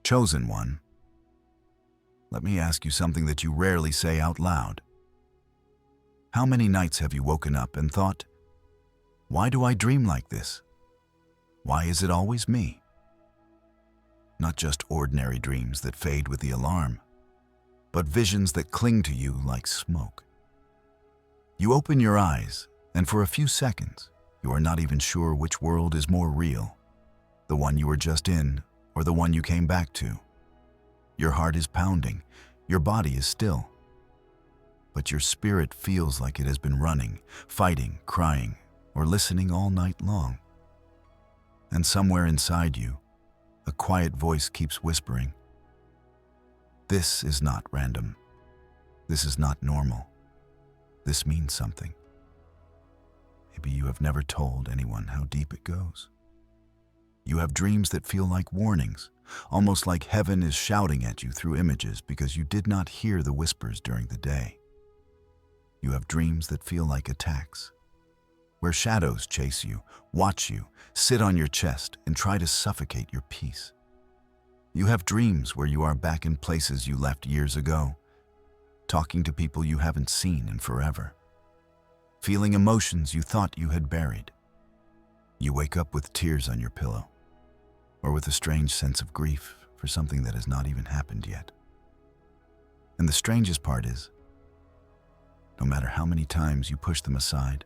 Chosen one, let me ask you something that you rarely say out loud. How many nights have you woken up and thought, why do I dream like this? Why is it always me? Not just ordinary dreams that fade with the alarm, but visions that cling to you like smoke. You open your eyes, and for a few seconds, you are not even sure which world is more real, the one you were just in or the one you came back to. Your heart is pounding, your body is still, but your spirit feels like it has been running, fighting, crying, or listening all night long. And somewhere inside you, a quiet voice keeps whispering, "This is not random. This is not normal. This means something." Maybe you have never told anyone how deep it goes. You have dreams that feel like warnings, almost like heaven is shouting at you through images because you did not hear the whispers during the day. You have dreams that feel like attacks, where shadows chase you, watch you, sit on your chest, and try to suffocate your peace. You have dreams where you are back in places you left years ago, talking to people you haven't seen in forever, feeling emotions you thought you had buried. You wake up with tears on your pillow, or with a strange sense of grief for something that has not even happened yet. And the strangest part is, no matter how many times you push them aside,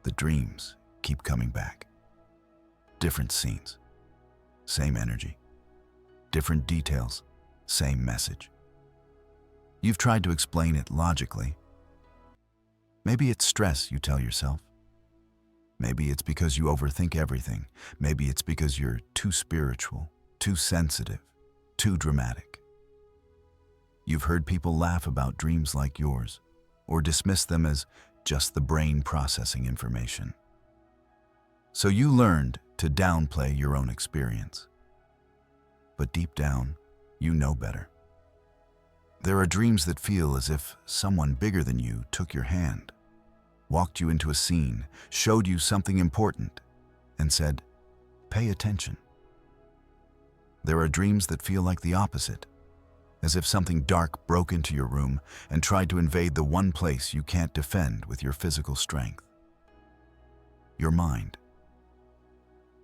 the dreams keep coming back. Different scenes, same energy. Different details, same message. You've tried to explain it logically. Maybe it's stress, you tell yourself. Maybe it's because you overthink everything. Maybe it's because you're too spiritual, too sensitive, too dramatic. You've heard people laugh about dreams like yours, or dismiss them as just the brain processing information. So you learned to downplay your own experience. But deep down, you know better. There are dreams that feel as if someone bigger than you took your hand, walked you into a scene, showed you something important, and said, "Pay attention." There are dreams that feel like the opposite, as if something dark broke into your room and tried to invade the one place you can't defend with your physical strength: your mind.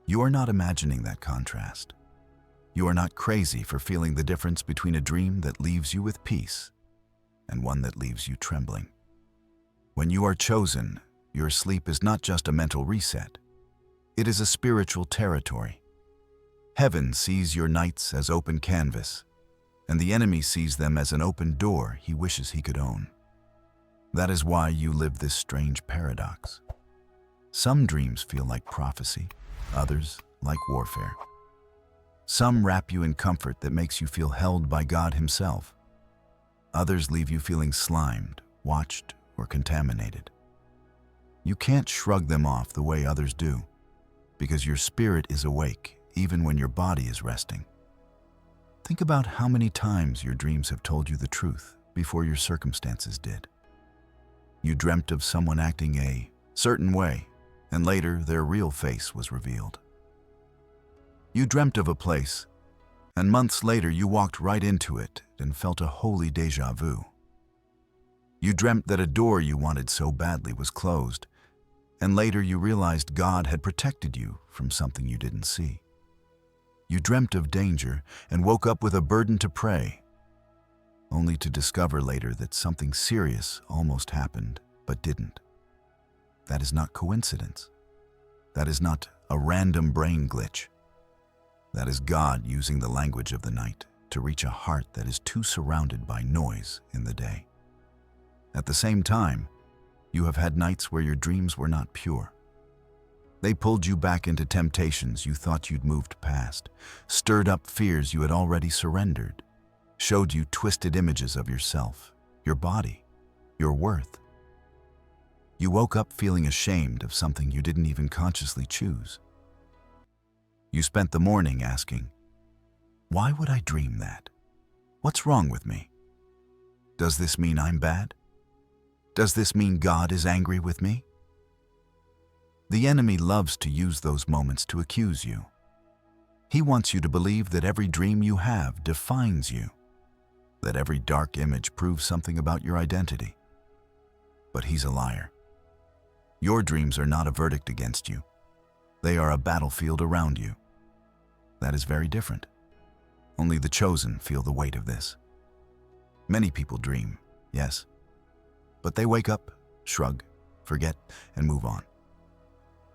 You are not imagining that contrast. You are not crazy for feeling the difference between a dream that leaves you with peace and one that leaves you trembling. When you are chosen, your sleep is not just a mental reset. It is a spiritual territory. Heaven sees your nights as open canvas, and the enemy sees them as an open door he wishes he could own. That is why you live this strange paradox. Some dreams feel like prophecy, others like warfare. Some wrap you in comfort that makes you feel held by God Himself. Others leave you feeling slimed, watched, or contaminated. You can't shrug them off the way others do, because your spirit is awake even when your body is resting. Think about how many times your dreams have told you the truth before your circumstances did. You dreamt of someone acting a certain way, and later their real face was revealed. You dreamt of a place, and months later you walked right into it and felt a holy déjà vu. You dreamt that a door you wanted so badly was closed, and later you realized God had protected you from something you didn't see. You dreamt of danger and woke up with a burden to pray, only to discover later that something serious almost happened but didn't. That is not coincidence. That is not a random brain glitch. That is God using the language of the night to reach a heart that is too surrounded by noise in the day. At the same time, you have had nights where your dreams were not pure. They pulled you back into temptations you thought you'd moved past, stirred up fears you had already surrendered, showed you twisted images of yourself, your body, your worth. You woke up feeling ashamed of something you didn't even consciously choose. You spent the morning asking, "Why would I dream that? What's wrong with me? Does this mean I'm bad? Does this mean God is angry with me?" The enemy loves to use those moments to accuse you. He wants you to believe that every dream you have defines you, that every dark image proves something about your identity. But he's a liar. Your dreams are not a verdict against you. They are a battlefield around you. That is very different. Only the chosen feel the weight of this. Many people dream, yes, but they wake up, shrug, forget, and move on.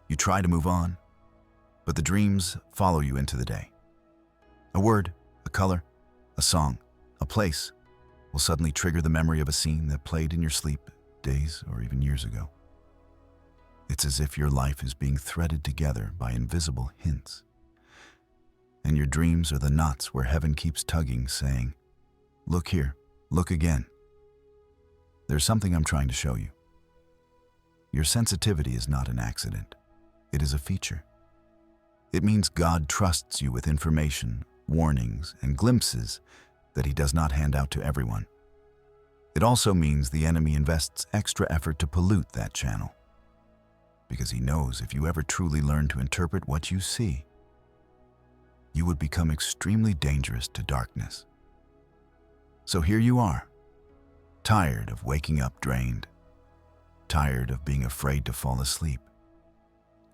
You try to move on, but the dreams follow you into the day. A word, a color, a song, a place will suddenly trigger the memory of a scene that played in your sleep days or even years ago. It's as if your life is being threaded together by invisible hints. And your dreams are the knots where heaven keeps tugging, saying, "Look here, look again." There's something I'm trying to show you. Your sensitivity is not an accident. It is a feature. It means God trusts you with information, warnings, and glimpses that He does not hand out to everyone. It also means the enemy invests extra effort to pollute that channel, because he knows if you ever truly learn to interpret what you see, you would become extremely dangerous to darkness. So here you are, tired of waking up drained, tired of being afraid to fall asleep,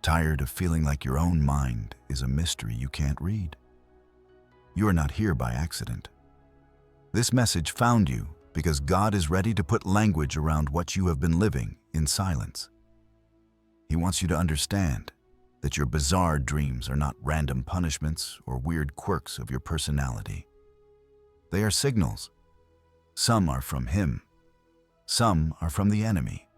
tired of feeling like your own mind is a mystery you can't read. You are not here by accident. This message found you because God is ready to put language around what you have been living in silence. He wants you to understand that your bizarre dreams are not random punishments or weird quirks of your personality. They are signals. Some are from Him. Some are from the enemy.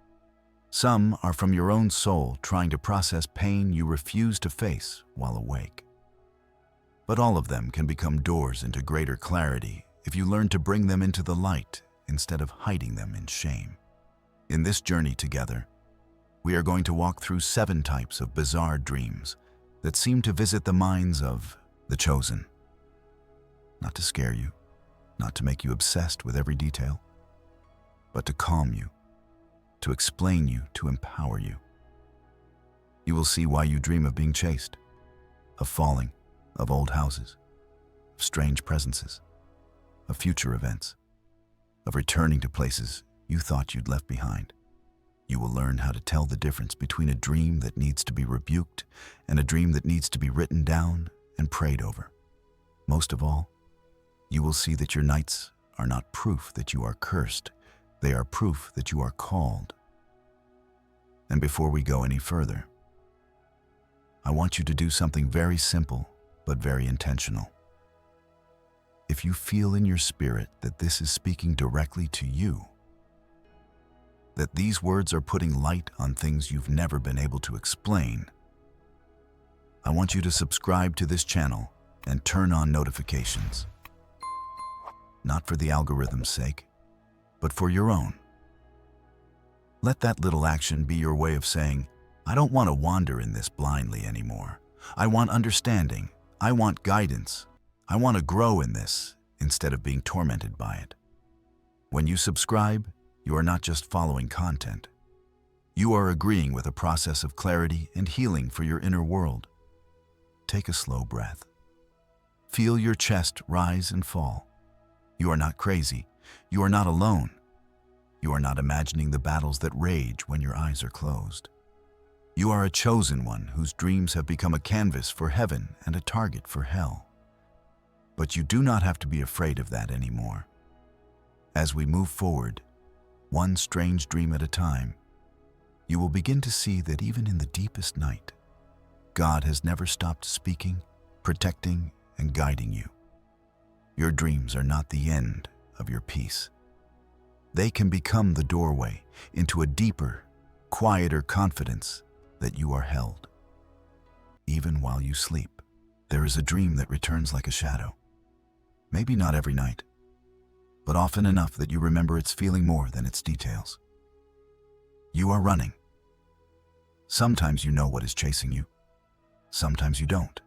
Some are from your own soul trying to process pain you refuse to face while awake. But all of them can become doors into greater clarity if you learn to bring them into the light instead of hiding them in shame. In this journey together, we are going to walk through 7 types of bizarre dreams that seem to visit the minds of the chosen. Not to scare you, not to make you obsessed with every detail, but to calm you, to explain you, to empower you. You will see why you dream of being chased, of falling, of old houses, of strange presences, of future events, of returning to places you thought you'd left behind. You will learn how to tell the difference between a dream that needs to be rebuked and a dream that needs to be written down and prayed over. Most of all, you will see that your nights are not proof that you are cursed. They are proof that you are called. And before we go any further, I want you to do something very simple but very intentional. If you feel in your spirit that this is speaking directly to you, that these words are putting light on things you've never been able to explain, I want you to subscribe to this channel and turn on notifications. Not for the algorithm's sake, but for your own. Let that little action be your way of saying, I don't want to wander in this blindly anymore. I want understanding. I want guidance. I want to grow in this instead of being tormented by it. When you subscribe, you are not just following content. You are agreeing with a process of clarity and healing for your inner world. Take a slow breath. Feel your chest rise and fall. You are not crazy. You are not alone. You are not imagining the battles that rage when your eyes are closed. You are a chosen one whose dreams have become a canvas for heaven and a target for hell. But you do not have to be afraid of that anymore. As we move forward, one strange dream at a time, you will begin to see that even in the deepest night, God has never stopped speaking, protecting, and guiding you. Your dreams are not the end of your peace. They can become the doorway into a deeper, quieter confidence that you are held. Even while you sleep, there is a dream that returns like a shadow. Maybe not every night, but often enough that you remember its feeling more than its details. You are running. Sometimes you know what is chasing you. Sometimes you don't.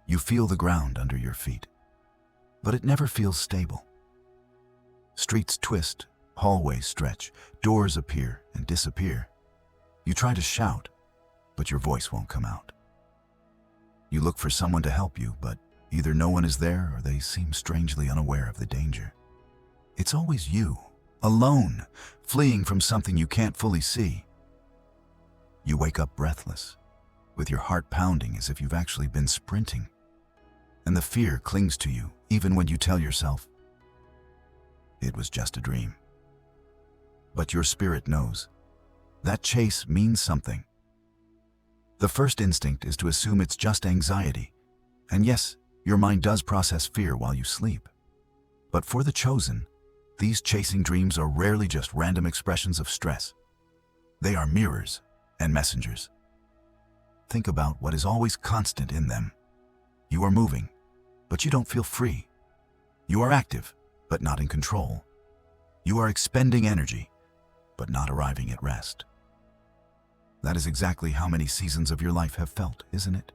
You feel the ground under your feet, but it never feels stable. Streets twist, hallways stretch, doors appear and disappear. You try to shout, but your voice won't come out. You look for someone to help you, but either no one is there or they seem strangely unaware of the danger. It's always you, alone, fleeing from something you can't fully see. You wake up breathless, with your heart pounding as if you've actually been sprinting. And the fear clings to you, even when you tell yourself, it was just a dream. But your spirit knows. That chase means something. The first instinct is to assume it's just anxiety. And yes, your mind does process fear while you sleep. But for the chosen, these chasing dreams are rarely just random expressions of stress. They are mirrors and messengers. Think about what is always constant in them. You are moving, but you don't feel free. You are active, but not in control. You are expending energy, but not arriving at rest. That is exactly how many seasons of your life have felt, isn't it?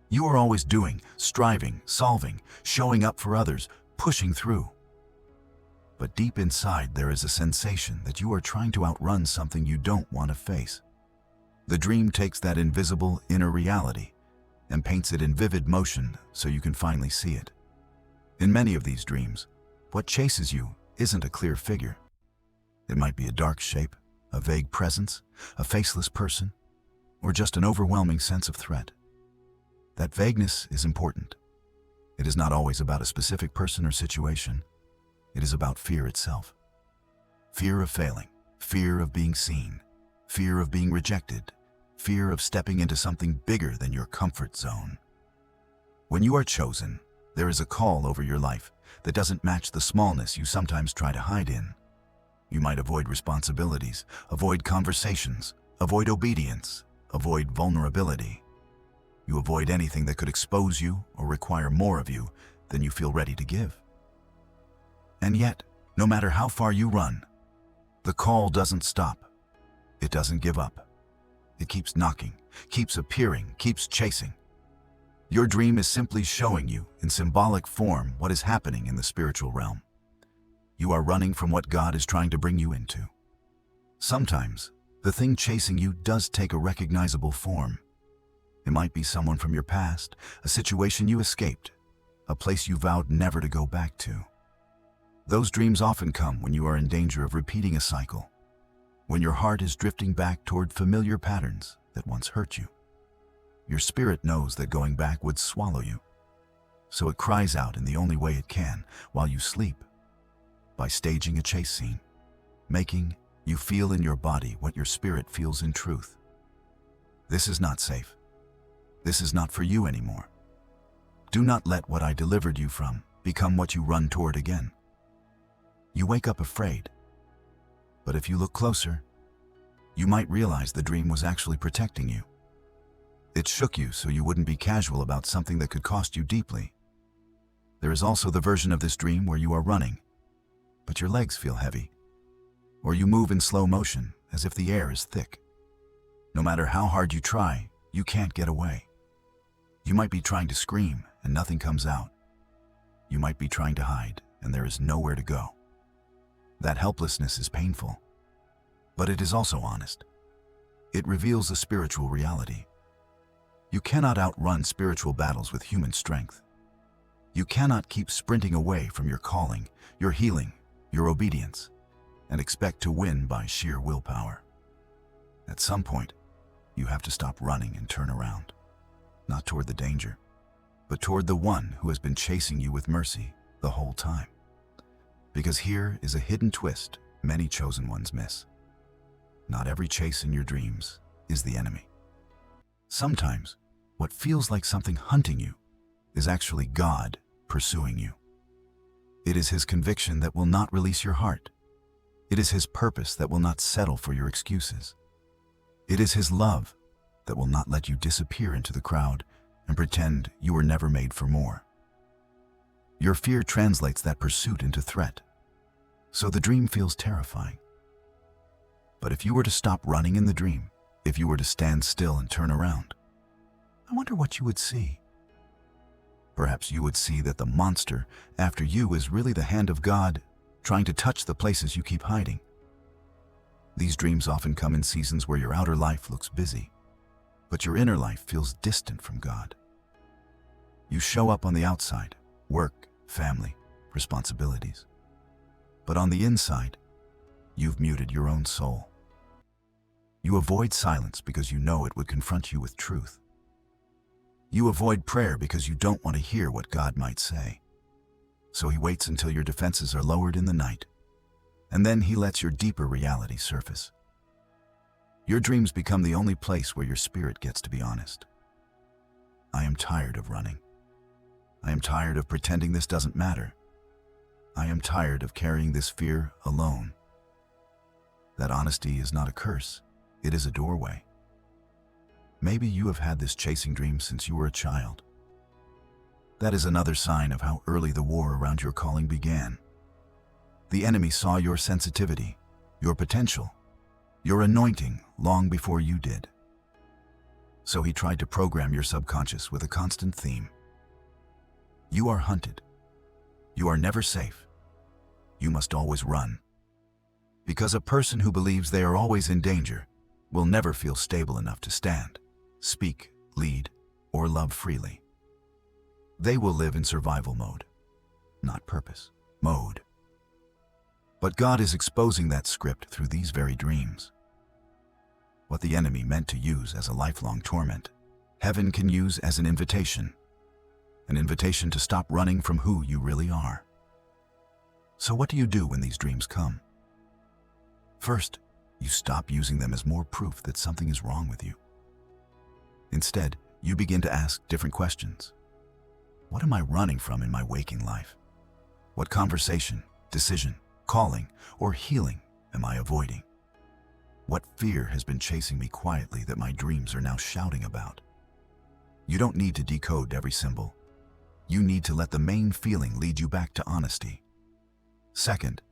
You are always doing, striving, solving, showing up for others, pushing through. But deep inside, there is a sensation that you are trying to outrun something you don't want to face. The dream takes that invisible inner reality and paints it in vivid motion so you can finally see it. In many of these dreams, what chases you isn't a clear figure. It might be a dark shape, a vague presence, a faceless person, or just an overwhelming sense of threat. That vagueness is important. It is not always about a specific person or situation. It is about fear itself. Fear of failing, fear of being seen, fear of being rejected, fear of stepping into something bigger than your comfort zone. When you are chosen, there is a call over your life that doesn't match the smallness you sometimes try to hide in. You might avoid responsibilities, avoid conversations, avoid obedience, avoid vulnerability. You avoid anything that could expose you or require more of you than you feel ready to give. And yet, no matter how far you run, the call doesn't stop. It doesn't give up. It keeps knocking, keeps appearing, keeps chasing. Your dream is simply showing you, in symbolic form, what is happening in the spiritual realm. You are running from what God is trying to bring you into. Sometimes, the thing chasing you does take a recognizable form. It might be someone from your past, a situation you escaped, a place you vowed never to go back to. Those dreams often come when you are in danger of repeating a cycle, when your heart is drifting back toward familiar patterns that once hurt you. Your spirit knows that going back would swallow you, so it cries out in the only way it can while you sleep, by staging a chase scene, making you feel in your body what your spirit feels in truth. This is not safe. This is not for you anymore. Do not let what I delivered you from become what you run toward again. You wake up afraid, but if you look closer, you might realize the dream was actually protecting you. It shook you so you wouldn't be casual about something that could cost you deeply. There is also the version of this dream where you are running, but your legs feel heavy, or you move in slow motion as if the air is thick. No matter how hard you try, you can't get away. You might be trying to scream and nothing comes out. You might be trying to hide and there is nowhere to go. That helplessness is painful, but it is also honest. It reveals a spiritual reality. You cannot outrun spiritual battles with human strength. You cannot keep sprinting away from your calling, your healing, your obedience, and expect to win by sheer willpower. At some point, you have to stop running and turn around, not toward the danger, but toward the one who has been chasing you with mercy the whole time. Because here is a hidden twist many chosen ones miss. Not every chase in your dreams is the enemy. Sometimes, what feels like something hunting you is actually God pursuing you. It is His conviction that will not release your heart. It is His purpose that will not settle for your excuses. It is His love that will not let you disappear into the crowd and pretend you were never made for more. Your fear translates that pursuit into threat, so the dream feels terrifying. But if you were to stop running in the dream, if you were to stand still and turn around, I wonder what you would see. Perhaps you would see that the monster after you is really the hand of God trying to touch the places you keep hiding. These dreams often come in seasons where your outer life looks busy. but your inner life feels distant from God. You show up on the outside, work, family, responsibilities. But on the inside, you've muted your own soul. You avoid silence because you know it would confront you with truth. You avoid prayer because you don't want to hear what God might say. So he waits until your defenses are lowered in the night, and then he lets your deeper reality surface. Your dreams become the only place where your spirit gets to be honest. I am tired of running. I am tired of pretending this doesn't matter. I am tired of carrying this fear alone. That honesty is not a curse, it is a doorway. Maybe you have had this chasing dream since you were a child. That is another sign of how early the war around your calling began. The enemy saw your sensitivity, your potential, your anointing long before you did. So he tried to program your subconscious with a constant theme. You are hunted. You are never safe. You must always run. Because a person who believes they are always in danger will never feel stable enough to stand, speak, lead, or love freely. They will live in survival mode, not purpose mode. But God is exposing that script through these very dreams. What the enemy meant to use as a lifelong torment, heaven can use as an invitation to stop running from who you really are. So what do you do when these dreams come? First, you stop using them as more proof that something is wrong with you. Instead, you begin to ask different questions. What am I running from in my waking life? What conversation, decision, calling, or healing am I avoiding? What fear has been chasing me quietly that my dreams are now shouting about? You don't need to decode every symbol. You need to let the main feeling lead you back to honesty. Second,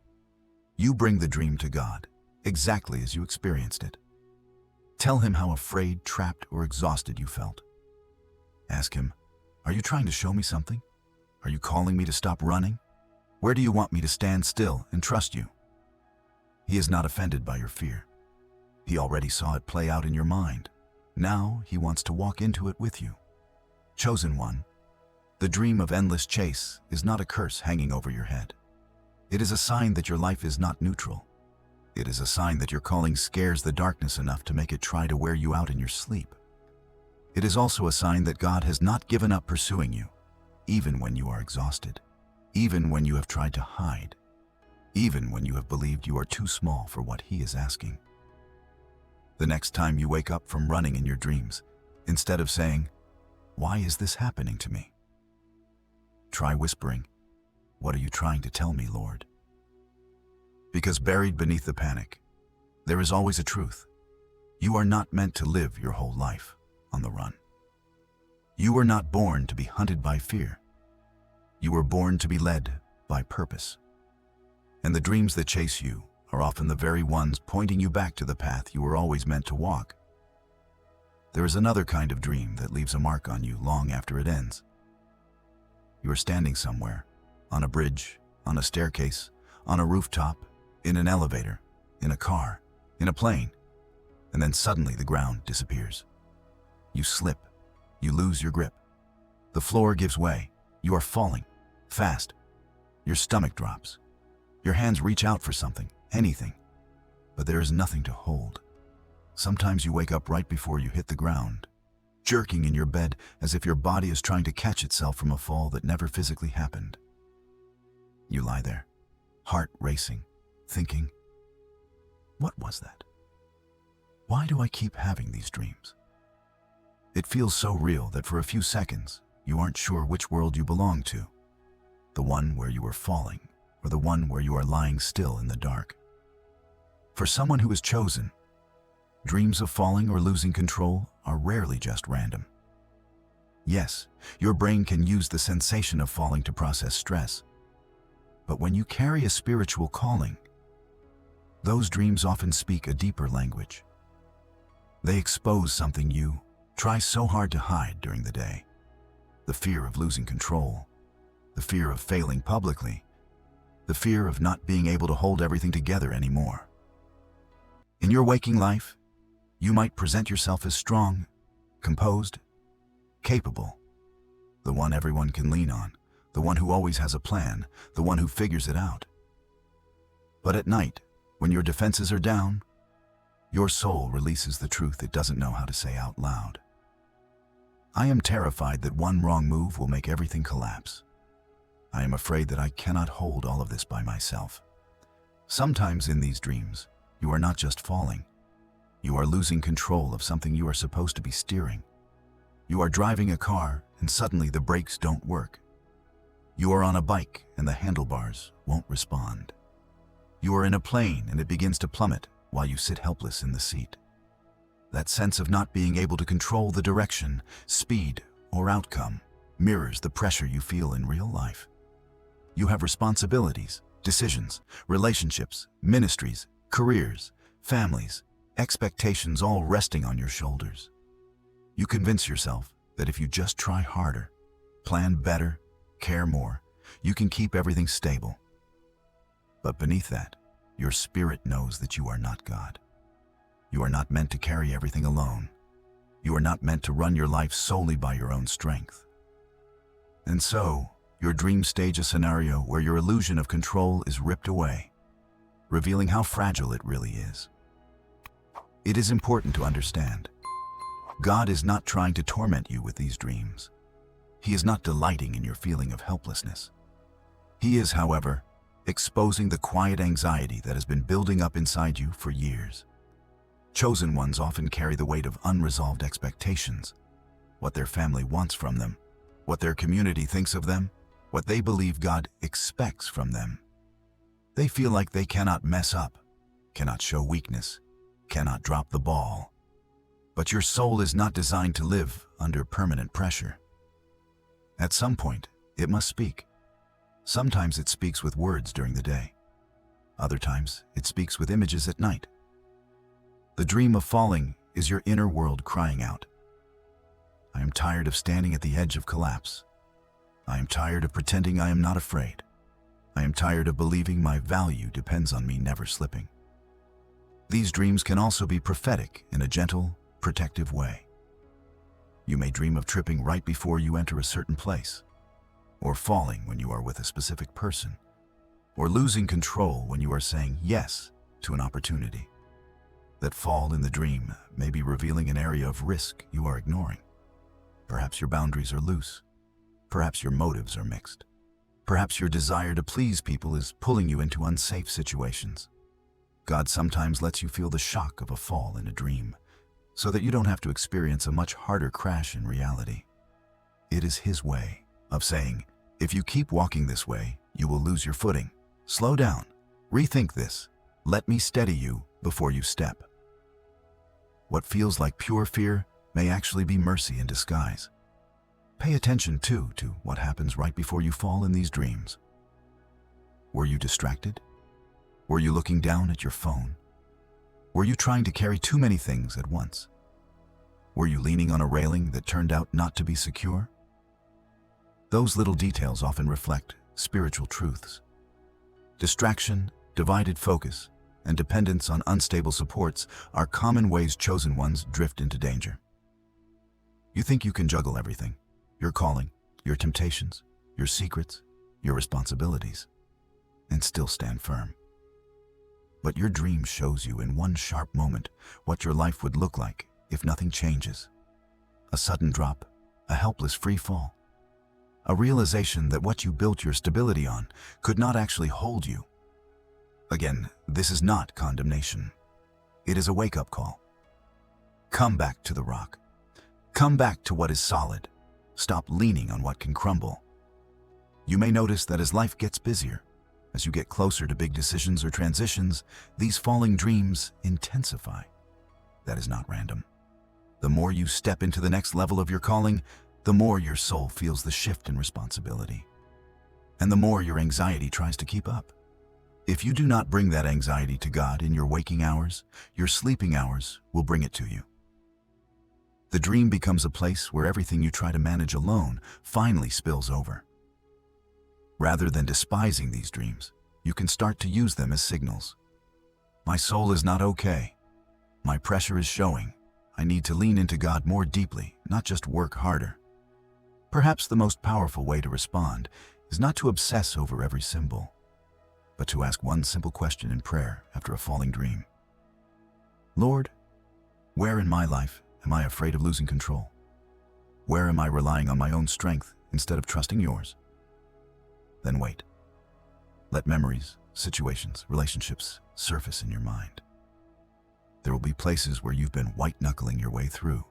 you bring the dream to God, exactly as you experienced it. Tell him how afraid, trapped, or exhausted you felt. Ask him, are you trying to show me something? Are you calling me to stop running? Where do you want me to stand still and trust you? He is not offended by your fear. He already saw it play out in your mind. Now he wants to walk into it with you. Chosen one, the dream of endless chase is not a curse hanging over your head. It is a sign that your life is not neutral. It is a sign that your calling scares the darkness enough to make it try to wear you out in your sleep. It is also a sign that God has not given up pursuing you, even when you are exhausted, even when you have tried to hide, even when you have believed you are too small for what he is asking. The next time you wake up from running in your dreams, instead of saying, "Why is this happening to me?" try whispering, "What are you trying to tell me, Lord?" Because buried beneath the panic, there is always a truth. You are not meant to live your whole life on the run. You were not born to be hunted by fear. You were born to be led by purpose. And the dreams that chase you are often the very ones pointing you back to the path you were always meant to walk. There is another kind of dream that leaves a mark on you long after it ends. You are standing somewhere, on a bridge, on a staircase, on a rooftop, in an elevator, in a car, in a plane, and then suddenly the ground disappears. You slip, you lose your grip. The floor gives way, you are falling, fast. Your stomach drops. Your hands reach out for something, anything, but there is nothing to hold. Sometimes you wake up right before you hit the ground, jerking in your bed as if your body is trying to catch itself from a fall that never physically happened. You lie there, heart racing, thinking, what was that? Why do I keep having these dreams? It feels so real that for a few seconds, you aren't sure which world you belong to, the one where you are falling or the one where you are lying still in the dark. For someone who is chosen, dreams of falling or losing control are rarely just random. Yes, your brain can use the sensation of falling to process stress. But when you carry a spiritual calling, those dreams often speak a deeper language. They expose something you try so hard to hide during the day. The fear of losing control, the fear of failing publicly, the fear of not being able to hold everything together anymore. In your waking life, you might present yourself as strong, composed, capable, the one everyone can lean on, the one who always has a plan, the one who figures it out. But at night, when your defenses are down, your soul releases the truth it doesn't know how to say out loud. I am terrified that one wrong move will make everything collapse. I am afraid that I cannot hold all of this by myself. Sometimes in these dreams, you are not just falling. You are losing control of something you are supposed to be steering. You are driving a car and suddenly the brakes don't work. You are on a bike and the handlebars won't respond. You are in a plane and it begins to plummet while you sit helpless in the seat. That sense of not being able to control the direction, speed, or outcome mirrors the pressure you feel in real life. You have responsibilities, decisions, relationships, ministries, careers, families, expectations all resting on your shoulders. You convince yourself that if you just try harder, plan better, care more, you can keep everything stable. But beneath that, your spirit knows that you are not God. You are not meant to carry everything alone. You are not meant to run your life solely by your own strength. And so, your dreams stage a scenario where your illusion of control is ripped away, revealing how fragile it really is. It is important to understand. God is not trying to torment you with these dreams. He is not delighting in your feeling of helplessness. He is, however, exposing the quiet anxiety that has been building up inside you for years. Chosen ones often carry the weight of unresolved expectations, what their family wants from them, what their community thinks of them, what they believe God expects from them. They feel like they cannot mess up, cannot show weakness, cannot drop the ball. But your soul is not designed to live under permanent pressure. At some point, it must speak. Sometimes it speaks with words during the day. Other times, it speaks with images at night. The dream of falling is your inner world crying out. I am tired of standing at the edge of collapse. I am tired of pretending I am not afraid. I am tired of believing my value depends on me never slipping. These dreams can also be prophetic in a gentle, protective way. You may dream of tripping right before you enter a certain place, or falling when you are with a specific person, or losing control when you are saying yes to an opportunity. That fall in the dream may be revealing an area of risk you are ignoring. Perhaps your boundaries are loose. Perhaps your motives are mixed. Perhaps your desire to please people is pulling you into unsafe situations. God sometimes lets you feel the shock of a fall in a dream, so that you don't have to experience a much harder crash in reality. It is His way of saying, if you keep walking this way, you will lose your footing. Slow down. Rethink this. Let me steady you before you step. What feels like pure fear may actually be mercy in disguise. Pay attention, too, to what happens right before you fall in these dreams. Were you distracted? Were you looking down at your phone? Were you trying to carry too many things at once? Were you leaning on a railing that turned out not to be secure? Those little details often reflect spiritual truths. Distraction, divided focus, and dependence on unstable supports are common ways chosen ones drift into danger. You think you can juggle everything: your calling, your temptations, your secrets, your responsibilities, and still stand firm. But your dream shows you in one sharp moment what your life would look like if nothing changes. A sudden drop, a helpless free fall, a realization that what you built your stability on could not actually hold you. Again, this is not condemnation. It is a wake-up call. Come back to the rock. Come back to what is solid. Stop leaning on what can crumble. You may notice that as life gets busier, as you get closer to big decisions or transitions, these falling dreams intensify. That is not random. The more you step into the next level of your calling, the more your soul feels the shift in responsibility, and the more your anxiety tries to keep up. If you do not bring that anxiety to God in your waking hours, your sleeping hours will bring it to you. The dream becomes a place where everything you try to manage alone finally spills over. Rather than despising these dreams, you can start to use them as signals. My soul is not okay. My pressure is showing. I need to lean into God more deeply, not just work harder. Perhaps the most powerful way to respond is not to obsess over every symbol, but to ask one simple question in prayer after a falling dream. Lord, where in my life am I afraid of losing control? Where am I relying on my own strength instead of trusting yours? Then wait. Let memories, situations, relationships surface in your mind. There will be places where you've been white-knuckling your way through,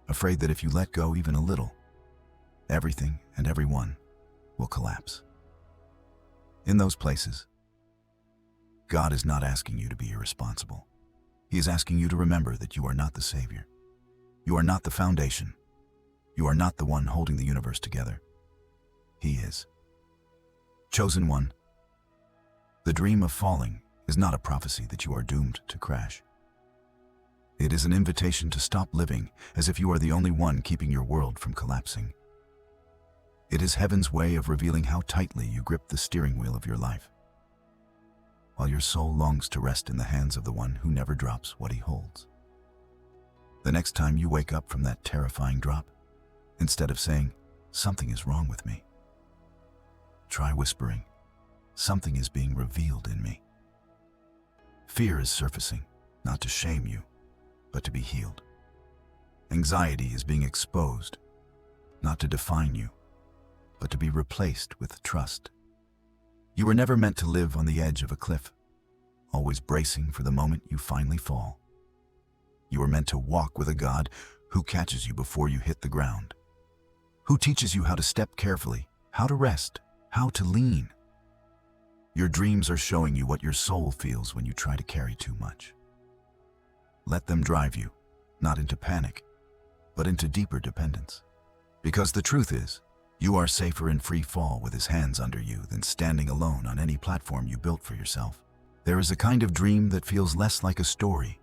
afraid that if you let go even a little, everything and everyone will collapse. In those places, God is not asking you to be irresponsible. He is asking you to remember that you are not the Savior. You are not the foundation. You are not the one holding the universe together. He is. Chosen one, the dream of falling is not a prophecy that you are doomed to crash. It is an invitation to stop living as if you are the only one keeping your world from collapsing. It is heaven's way of revealing how tightly you grip the steering wheel of your life, while your soul longs to rest in the hands of the one who never drops what he holds. The next time you wake up from that terrifying drop, instead of saying, "Something is wrong with me," try whispering, "Something is being revealed in me." Fear is surfacing, not to shame you, but to be healed. Anxiety is being exposed, not to define you, but to be replaced with trust. You were never meant to live on the edge of a cliff, always bracing for the moment you finally fall. You were meant to walk with a God who catches you before you hit the ground, who teaches you how to step carefully, how to rest, how to lean. Your dreams are showing you what your soul feels when you try to carry too much. Let them drive you, not into panic, but into deeper dependence. Because the truth is, you are safer in free fall with his hands under you than standing alone on any platform you built for yourself. There is a kind of dream that feels less like a story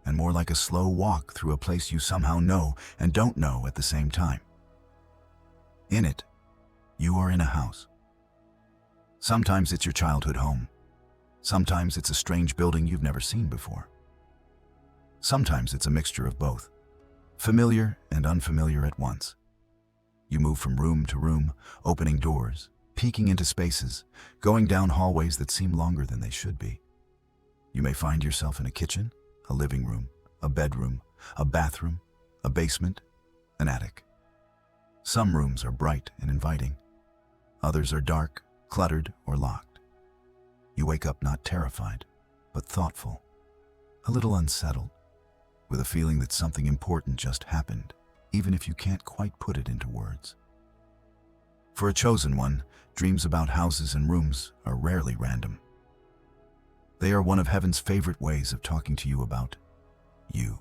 and more like a slow walk through a place you somehow know and don't know at the same time. In it, you are in a house. Sometimes it's your childhood home. Sometimes it's a strange building you've never seen before. Sometimes it's a mixture of both, familiar and unfamiliar at once. You move from room to room, opening doors, peeking into spaces, going down hallways that seem longer than they should be. You may find yourself in a kitchen, a living room, a bedroom, a bathroom, a basement, an attic. Some rooms are bright and inviting. Others are dark, cluttered, or locked. You wake up not terrified, but thoughtful, a little unsettled, with a feeling that something important just happened, even if you can't quite put it into words. For a chosen one, dreams about houses and rooms are rarely random. They are one of heaven's favorite ways of talking to you about you.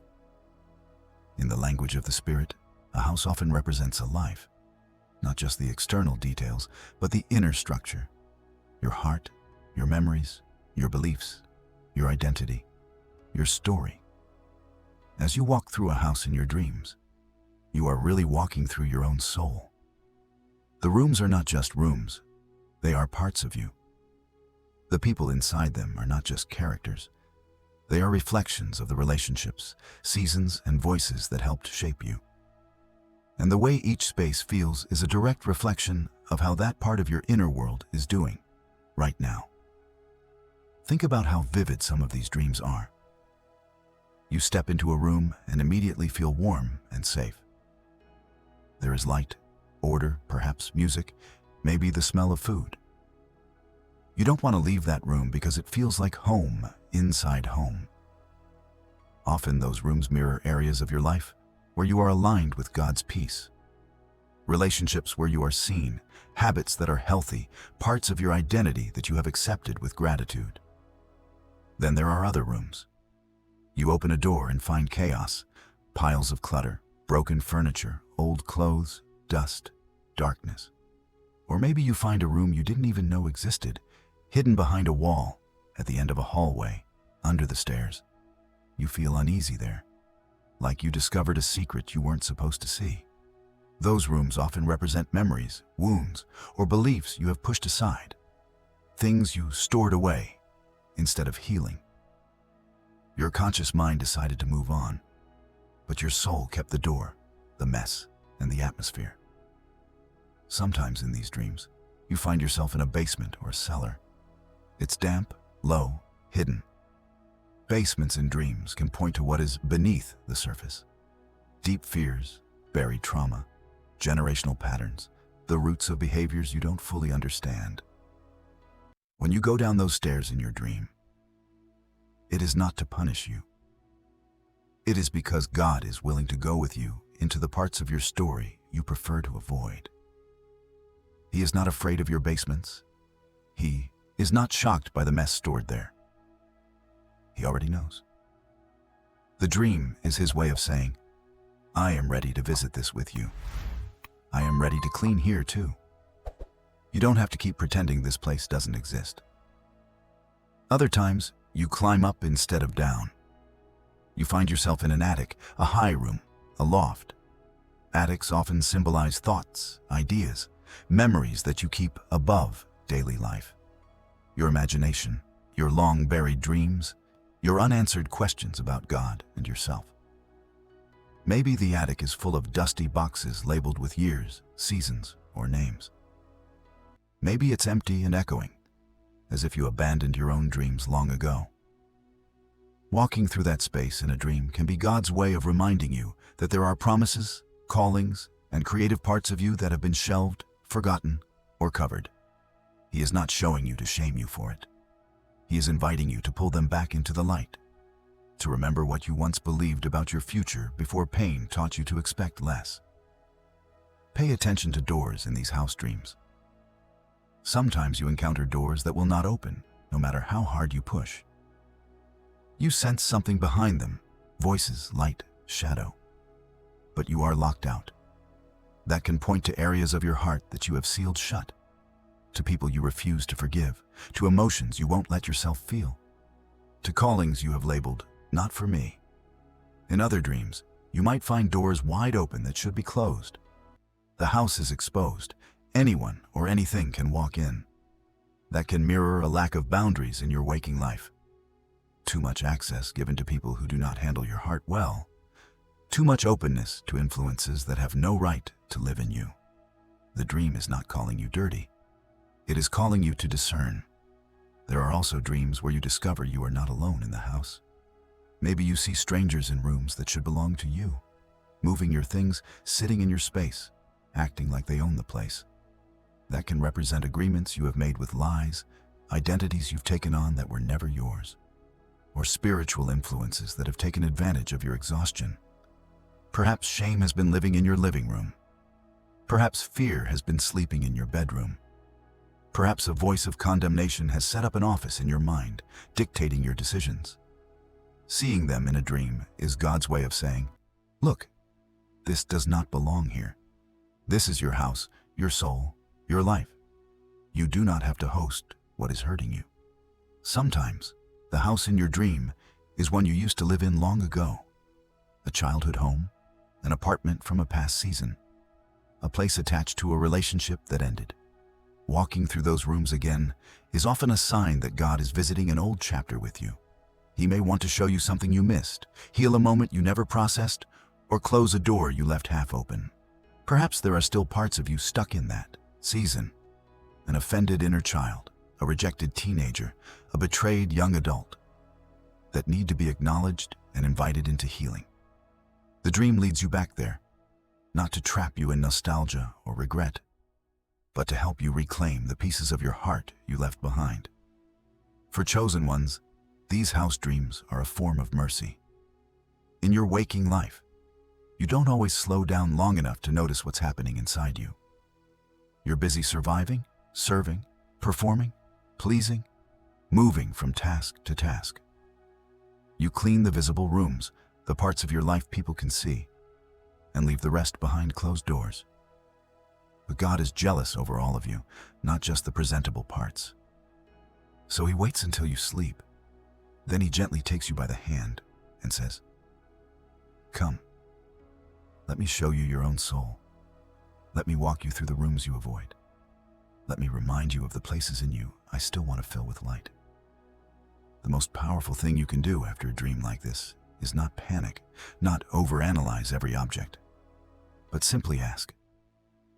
In the language of the Spirit, a house often represents a life, not just the external details, but the inner structure, your heart, your memories, your beliefs, your identity, your story. As you walk through a house in your dreams, you are really walking through your own soul. The rooms are not just rooms, they are parts of you. The people inside them are not just characters, they are reflections of the relationships, seasons, and voices that helped shape you. And the way each space feels is a direct reflection of how that part of your inner world is doing right now. Think about how vivid some of these dreams are. You step into a room and immediately feel warm and safe. There is light, order, perhaps music, maybe the smell of food. You don't want to leave that room because it feels like home inside home. Often those rooms mirror areas of your life where you are aligned with God's peace. Relationships where you are seen, habits that are healthy, parts of your identity that you have accepted with gratitude. Then there are other rooms. You open a door and find chaos, piles of clutter, broken furniture, old clothes, dust, darkness. Or maybe you find a room you didn't even know existed, hidden behind a wall, at the end of a hallway, under the stairs. You feel uneasy there, like you discovered a secret you weren't supposed to see. Those rooms often represent memories, wounds, or beliefs you have pushed aside, things you stored away instead of healing. Your conscious mind decided to move on, but your soul kept the door, the mess, and the atmosphere. Sometimes in these dreams, you find yourself in a basement or a cellar. It's damp, low, hidden. Basements in dreams can point to what is beneath the surface. Deep fears, buried trauma, generational patterns, the roots of behaviors you don't fully understand. When you go down those stairs in your dream, it is not to punish you. It is because God is willing to go with you into the parts of your story you prefer to avoid. He is not afraid of your basements. He is not shocked by the mess stored there. He already knows. The dream is his way of saying, I am ready to visit this with you. I am ready to clean here too. You don't have to keep pretending this place doesn't exist. Other times, you climb up instead of down. You find yourself in an attic, a high room, a loft. Attics often symbolize thoughts, ideas, memories that you keep above daily life. Your imagination, your long-buried dreams, your unanswered questions about God and yourself. Maybe the attic is full of dusty boxes labeled with years, seasons, or names. Maybe it's empty and echoing, as if you abandoned your own dreams long ago. Walking through that space in a dream can be God's way of reminding you that there are promises, callings, and creative parts of you that have been shelved, forgotten, or covered. He is not showing you to shame you for it. He is inviting you to pull them back into the light, to remember what you once believed about your future before pain taught you to expect less. Pay attention to doors in these house dreams. Sometimes you encounter doors that will not open, no matter how hard you push. You sense something behind them, voices, light, shadow. But you are locked out. That can point to areas of your heart that you have sealed shut, to people you refuse to forgive, to emotions you won't let yourself feel, to callings you have labeled, not for me. In other dreams, you might find doors wide open that should be closed. The house is exposed. Anyone or anything can walk in. That can mirror a lack of boundaries in your waking life. Too much access given to people who do not handle your heart well. Too much openness to influences that have no right to live in you. The dream is not calling you dirty. It is calling you to discern. There are also dreams where you discover you are not alone in the house. Maybe you see strangers in rooms that should belong to you, moving your things, sitting in your space, acting like they own the place. That can represent agreements you have made with lies, identities you've taken on that were never yours, or spiritual influences that have taken advantage of your exhaustion. Perhaps shame has been living in your living room. Perhaps fear has been sleeping in your bedroom. Perhaps a voice of condemnation has set up an office in your mind, dictating your decisions. Seeing them in a dream is God's way of saying, look, this does not belong here. This is your house, your soul, your life. You do not have to host what is hurting you. Sometimes, the house in your dream is one you used to live in long ago. A childhood home, an apartment from a past season, a place attached to a relationship that ended. Walking through those rooms again is often a sign that God is visiting an old chapter with you. He may want to show you something you missed, heal a moment you never processed, or close a door you left half open. Perhaps there are still parts of you stuck in that season. An offended inner child, a rejected teenager, a betrayed young adult that need to be acknowledged and invited into healing. The dream leads you back there, not to trap you in nostalgia or regret, but to help you reclaim the pieces of your heart you left behind. For chosen ones, these house dreams are a form of mercy. In your waking life, you don't always slow down long enough to notice what's happening inside you. You're busy surviving, serving, performing, pleasing, moving from task to task. You clean the visible rooms, the parts of your life people can see, and leave the rest behind closed doors. But God is jealous over all of you, not just the presentable parts. So he waits until you sleep. Then he gently takes you by the hand and says, come, let me show you your own soul. Let me walk you through the rooms you avoid. Let me remind you of the places in you I still want to fill with light. The most powerful thing you can do after a dream like this is not panic, not overanalyze every object, but simply ask,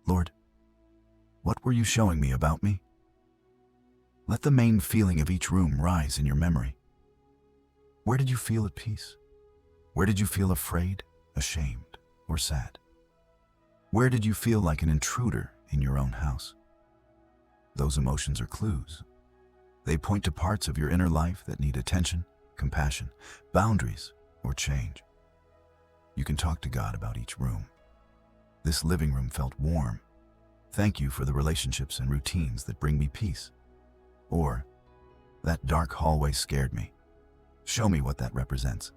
Lord, what were you showing me about me? Let the main feeling of each room rise in your memory. Where did you feel at peace? Where did you feel afraid, ashamed, or sad? Where did you feel like an intruder in your own house? Those emotions are clues. They point to parts of your inner life that need attention, compassion, boundaries, or change. You can talk to God about each room. This living room felt warm. Thank you for the relationships and routines that bring me peace. Or, that dark hallway scared me. Show me what that represents.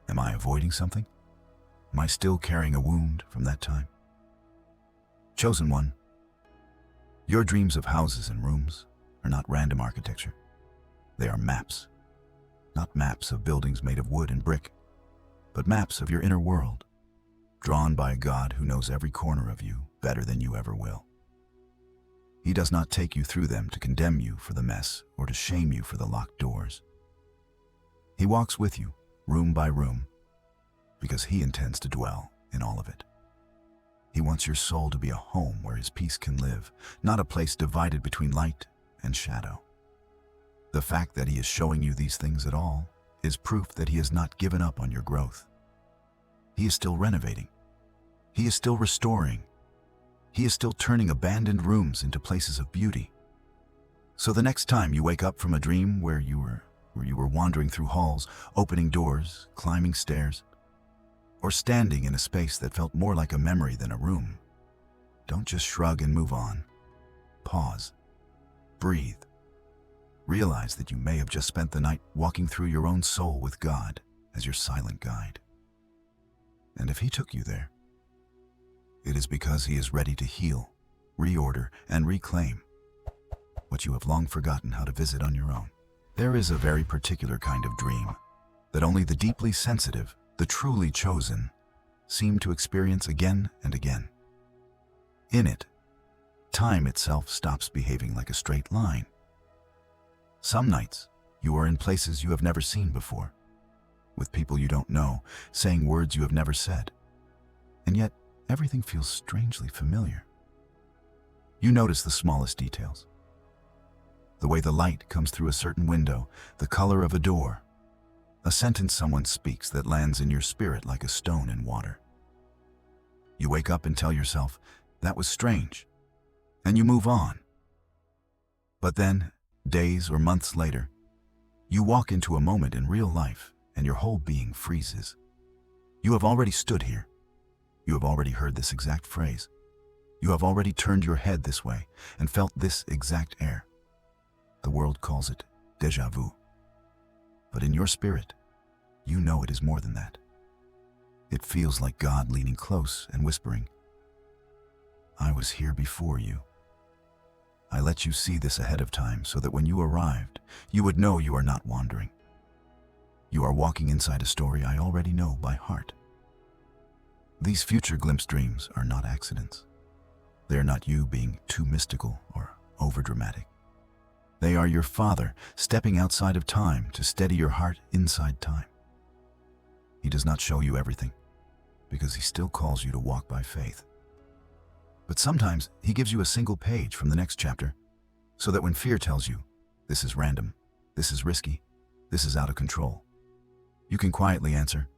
Am I avoiding something? Am I still carrying a wound from that time? Chosen one, your dreams of houses and rooms are not random architecture. They are maps. Not maps of buildings made of wood and brick, but maps of your inner world, drawn by a God who knows every corner of you better than you ever will. He does not take you through them to condemn you for the mess or to shame you for the locked doors. He walks with you, room by room, because he intends to dwell in all of it. He wants your soul to be a home where his peace can live, not a place divided between light and shadow. The fact that he is showing you these things at all is proof that he has not given up on your growth. He is still renovating. He is still restoring. He is still turning abandoned rooms into places of beauty. So the next time you wake up from a dream where you were wandering through halls, opening doors, climbing stairs, or standing in a space that felt more like a memory than a room, don't just shrug and move on. Pause. Breathe. Realize that you may have just spent the night walking through your own soul with God as your silent guide. And if he took you there, it is because he is ready to heal, reorder, and reclaim what you have long forgotten how to visit on your own. There is a very particular kind of dream that only the deeply sensitive, the truly chosen, seem to experience again and again. In it, time itself stops behaving like a straight line. Some nights, you are in places you have never seen before, with people you don't know, saying words you have never said, and yet everything feels strangely familiar. You notice the smallest details. The way the light comes through a certain window, the color of a door, a sentence someone speaks that lands in your spirit like a stone in water. You wake up and tell yourself, that was strange, and you move on. But then, days or months later, you walk into a moment in real life and your whole being freezes. You have already stood here. You have already heard this exact phrase. You have already turned your head this way and felt this exact air. The world calls it déjà vu. But in your spirit, you know it is more than that. It feels like God leaning close and whispering, I was here before you. I let you see this ahead of time so that when you arrived, you would know you are not wandering. You are walking inside a story I already know by heart. These future glimpse dreams are not accidents. They are not you being too mystical or overdramatic. They are your Father stepping outside of time to steady your heart inside time. He does not show you everything because he still calls you to walk by faith. But sometimes he gives you a single page from the next chapter so that when fear tells you, this is random, this is risky, this is out of control, you can quietly answer,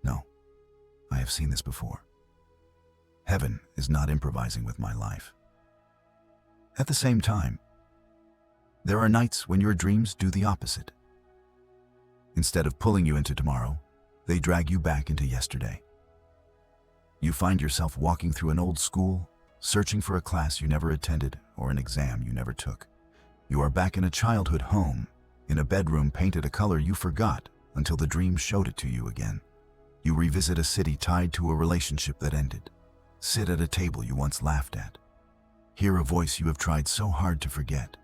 no, I have seen this before. Heaven is not improvising with my life. At the same time, there are nights when your dreams do the opposite. Instead of pulling you into tomorrow, they drag you back into yesterday. You find yourself walking through an old school, searching for a class you never attended or an exam you never took. You are back in a childhood home, in a bedroom painted a color you forgot until the dream showed it to you again. You revisit a city tied to a relationship that ended. Sit at a table you once laughed at. Hear a voice you have tried so hard to forget.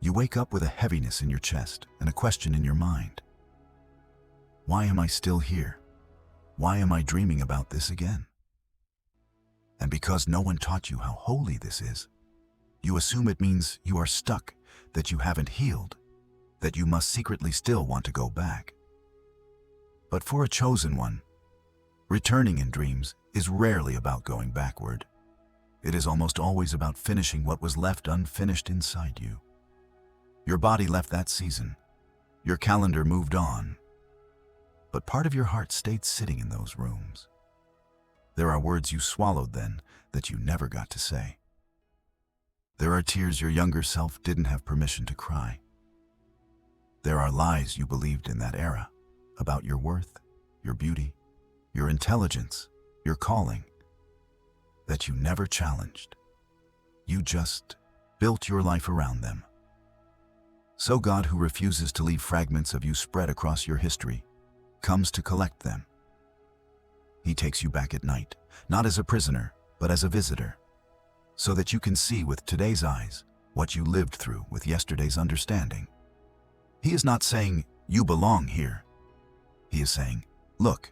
You wake up with a heaviness in your chest and a question in your mind. Why am I still here? Why am I dreaming about this again? And because no one taught you how holy this is, you assume it means you are stuck, that you haven't healed, that you must secretly still want to go back. But for a chosen one, returning in dreams is rarely about going backward. It is almost always about finishing what was left unfinished inside you. Your body left that season. Your calendar moved on. But part of your heart stayed sitting in those rooms. There are words you swallowed then that you never got to say. There are tears your younger self didn't have permission to cry. There are lies you believed in that era about your worth, your beauty, your intelligence, your calling, that you never challenged. You just built your life around them. So God, who refuses to leave fragments of you spread across your history, comes to collect them. He takes you back at night, not as a prisoner, but as a visitor, so that you can see with today's eyes what you lived through with yesterday's understanding. He is not saying, you belong here. He is saying, look,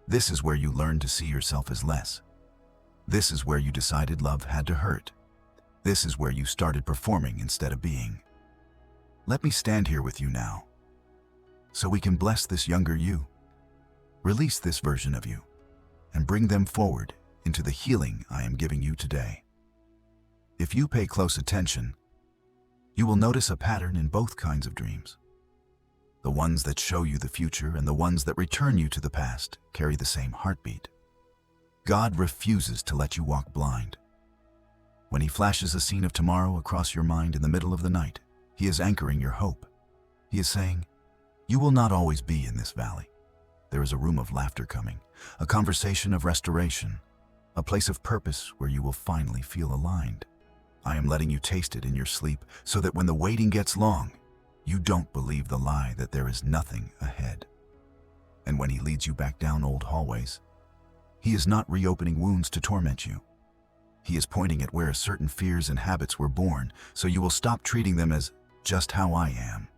this is where you learned to see yourself as less. This is where you decided love had to hurt. This is where you started performing instead of being. Let me stand here with you now, so we can bless this younger you, release this version of you, and bring them forward into the healing I am giving you today. If you pay close attention, you will notice a pattern in both kinds of dreams. The ones that show you the future and the ones that return you to the past carry the same heartbeat. God refuses to let you walk blind. When He flashes a scene of tomorrow across your mind in the middle of the night, He is anchoring your hope. He is saying, you will not always be in this valley. There is a room of laughter coming, a conversation of restoration, a place of purpose where you will finally feel aligned. I am letting you taste it in your sleep so that when the waiting gets long, you don't believe the lie that there is nothing ahead. And when He leads you back down old hallways, He is not reopening wounds to torment you. He is pointing at where certain fears and habits were born, so you will stop treating them as just how I am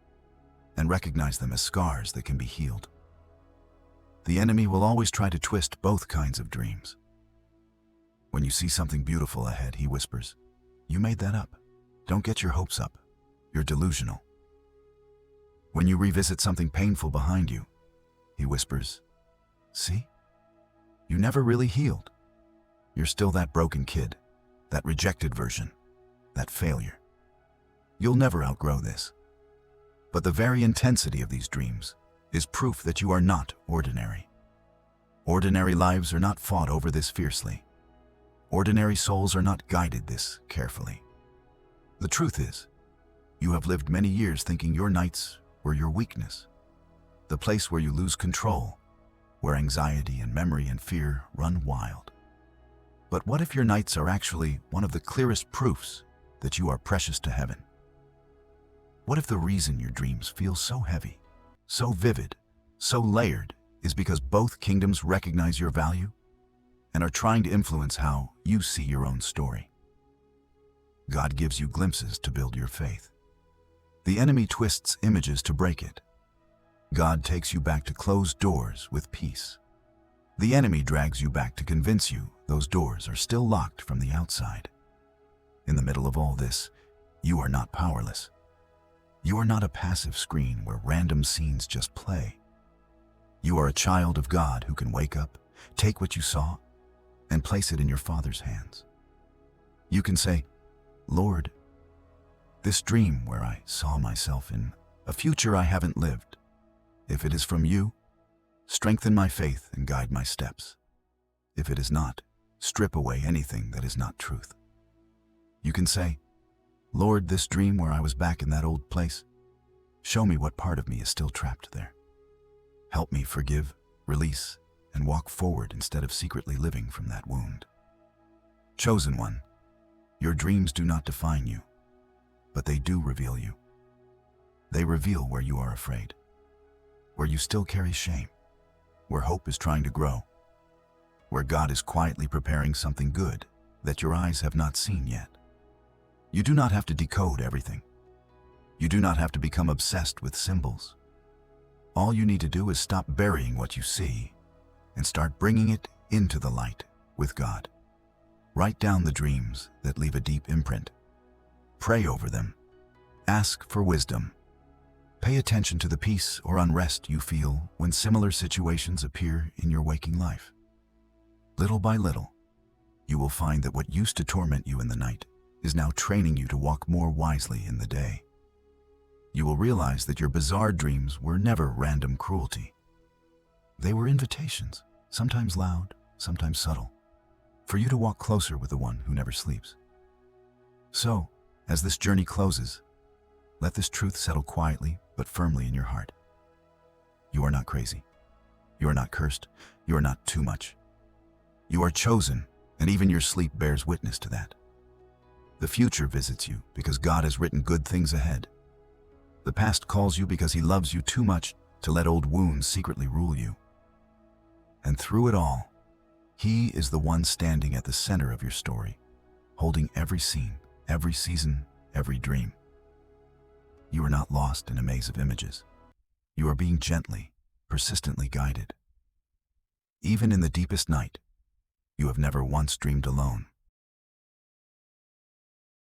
and recognize them as scars that can be healed. The enemy will always try to twist both kinds of dreams. When you see something beautiful ahead, he whispers, you made that up. Don't get your hopes up. You're delusional. When you revisit something painful behind you, he whispers, see? You never really healed. You're still that broken kid, that rejected version, that failure. You'll never outgrow this. But the very intensity of these dreams is proof that you are not ordinary. Ordinary lives are not fought over this fiercely. Ordinary souls are not guided this carefully. The truth is, you have lived many years thinking your nights were your weakness, the place where you lose control, where anxiety and memory and fear run wild. But what if your nights are actually one of the clearest proofs that you are precious to heaven? What if the reason your dreams feel so heavy, so vivid, so layered is because both kingdoms recognize your value and are trying to influence how you see your own story? God gives you glimpses to build your faith. The enemy twists images to break it. God takes you back to closed doors with peace. The enemy drags you back to convince you those doors are still locked from the outside. In the middle of all this, you are not powerless. You are not a passive screen where random scenes just play. You are a child of God who can wake up, take what you saw, and place it in your Father's hands. You can say, Lord, this dream where I saw myself in a future I haven't lived, if it is from you, strengthen my faith and guide my steps. If it is not, strip away anything that is not truth. You can say, Lord, this dream where I was back in that old place, show me what part of me is still trapped there. Help me forgive, release, and walk forward instead of secretly living from that wound. Chosen one, your dreams do not define you, but they do reveal you. They reveal where you are afraid, where you still carry shame, where hope is trying to grow, where God is quietly preparing something good that your eyes have not seen yet. You do not have to decode everything. You do not have to become obsessed with symbols. All you need to do is stop burying what you see and start bringing it into the light with God. Write down the dreams that leave a deep imprint. Pray over them. Ask for wisdom. Pay attention to the peace or unrest you feel when similar situations appear in your waking life. Little by little, you will find that what used to torment you in the night is now training you to walk more wisely in the day. You will realize that your bizarre dreams were never random cruelty. They were invitations, sometimes loud, sometimes subtle, for you to walk closer with the one who never sleeps. So, as this journey closes, let this truth settle quietly but firmly in your heart. You are not crazy. You are not cursed. You are not too much. You are chosen, and even your sleep bears witness to that. The future visits you because God has written good things ahead. The past calls you because He loves you too much to let old wounds secretly rule you. And through it all, He is the one standing at the center of your story, holding every scene, every season, every dream. You are not lost in a maze of images. You are being gently, persistently guided. Even in the deepest night, you have never once dreamed alone.